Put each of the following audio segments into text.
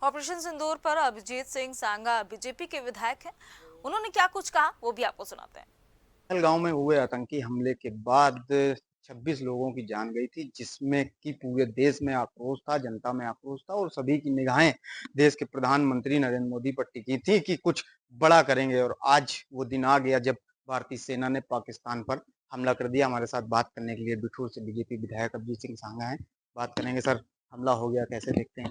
Operation सिंदूर पर अभिजीत सिंह सांगा BJP के विधायक हैं। उन्होंने क्या कुछ कहा वो भी आपको सुनाते हैं। पहलगांव में हुए आतंकी हमले के बाद 26 लोगों की जान गई थी, जिसमें कि पूरे देश में आक्रोश था, जनता में आक्रोश था और सभी की निगाहें देश के प्रधानमंत्री नरेंद्र मोदी पर टिकी थी कि कुछ बड़ा करेंगे। और आज वो दिन आ गया जब भारतीय सेना ने पाकिस्तान पर हमला कर दिया। हमारे साथ बात करने के लिए बिठूर से बीजेपी विधायक अभिजीत सिंह सांगा हैं। बात करेंगे। सर, हमला हो गया, कैसे देखते हैं?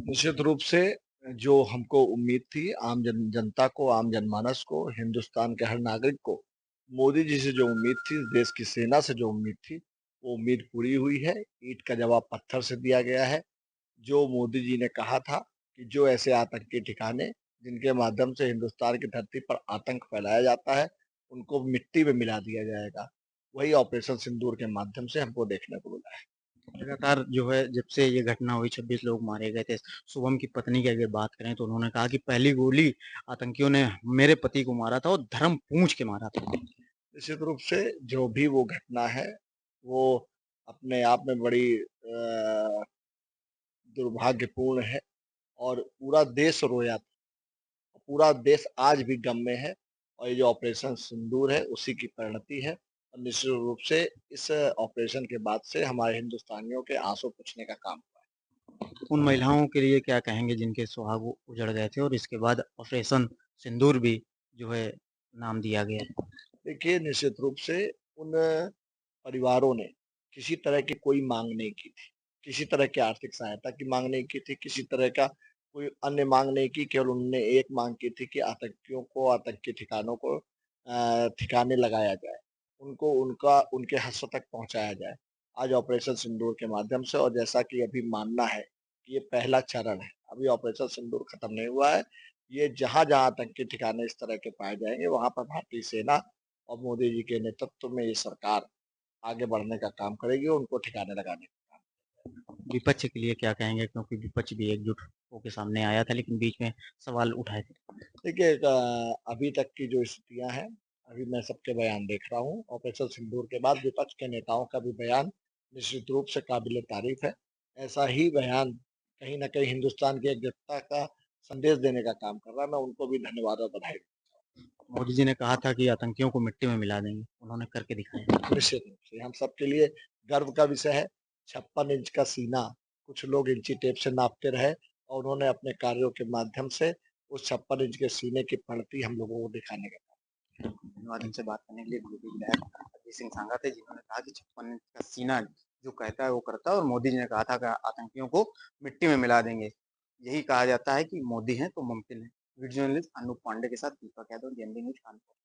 निश्चित रूप से जो हमको उम्मीद थी, जनता को, आम जनमानस को, हिंदुस्तान के हर नागरिक को मोदी जी से जो उम्मीद थी, देश की सेना से जो उम्मीद थी, वो उम्मीद पूरी हुई है। ईंट का जवाब पत्थर से दिया गया है। जो मोदी जी ने कहा था कि जो ऐसे आतंकी ठिकाने जिनके माध्यम से हिंदुस्तान की धरती पर आतंक फैलाया जाता है, उनको मिट्टी में मिला दिया जाएगा। वही ऑपरेशन सिंदूर के माध्यम से हमको देखने को मिला है। लगातार जो है, जब से ये घटना हुई 26 लोग मारे गए थे। शुभम की पत्नी की अगर बात करें तो उन्होंने कहा कि पहली गोली आतंकियों ने मेरे पति को मारा था और धर्म पूंछ के मारा था। निश्चित रूप से जो भी वो घटना है, वो अपने आप में बड़ी दुर्भाग्यपूर्ण है और पूरा देश रोया था। पूरा देश आज भी गम में है और ये जो ऑपरेशन सिंदूर है, उसी की परिणति है और निश्चित रूप से इस ऑपरेशन के बाद से हमारे हिंदुस्तानियों के आंसू पोंछने का काम हुआ है। उन महिलाओं के लिए क्या कहेंगे जिनके सुहाग उजड़ गए थे और इसके बाद ऑपरेशन सिंदूर भी जो है नाम दिया गया है? देखिए, निश्चित रूप से उन परिवारों ने किसी तरह की कोई माँग नहीं की थी। किसी तरह की आर्थिक सहायता की माँग नहीं की थी, किसी तरह का कोई अन्य माँग नहीं की, केवल उन्होंने एक माँग की थी कि आतंकियों को, आतंकी ठिकानों को ठिकाने लगाया जाए। उनको उनके हश्र तक पहुँचाया जाए। आज ऑपरेशन सिंदूर के माध्यम से और जैसा कि अभी मानना है कि ये पहला चरण है, अभी ऑपरेशन सिंदूर खत्म नहीं हुआ है। ये जहाँ-जहाँ आतंकी ठिकाने इस तरह के पाए जाएँगे, वहाँ पर भारतीय सेना और मोदी जी के नेतृत्व में ये सरकार आगे बढ़ने का काम करेगी और उनको ठिकाने लगाने का काम। विपक्ष के लिए क्या कहेंगे, क्योंकि विपक्ष भी एकजुट होकर सामने आया था लेकिन बीच में सवाल उठाए थे? देखिए, अभी तक की जो स्थितियाँ हैं, अभी मैं सबके बयान देख रहा हूँ। ऑपरेशन सिंदूर के बाद विपक्ष के नेताओं का भी बयान निश्चित रूप से काबिल-ए-तारीफ़ है। ऐसा ही बयान कहीं न कहीं हिंदुस्तान की एकजुटता का संदेश देने का काम कर रहा है। मैं उनको भी धन्यवाद और बधाई देता मोदी जी ने कहा था कि आतंकियों को मिट्टी में मिला देंगे, उन्होंने करके दिखाया। हूँ। निश्चित रूप से हम सबके लिए गर्व का विषय है। 56 इंच का सीना कुछ लोग इंची टेप से नापते रहे और उन्होंने अपने कार्यों के माध्यम से उस 56 इंच के सीने की पलटी हम लोगों को दिखाने का धन्यवाद। हमसे बात करने के लिए बीजेपी विधायक अजीत सिंह सांगा थे, जिन्होंने कहा कि 56 इंच का सीना जो कहता है वो करता है और मोदी जी ने कहा था कि आतंकियों को मिट्टी में मिला देंगे। यही कहा जाता है कि मोदी हैं तो मुमकिन है। वीडियो जर्नलिस्ट अनूप पांडे के साथ दीपक यादव, डीएनबी न्यूज कानपुर।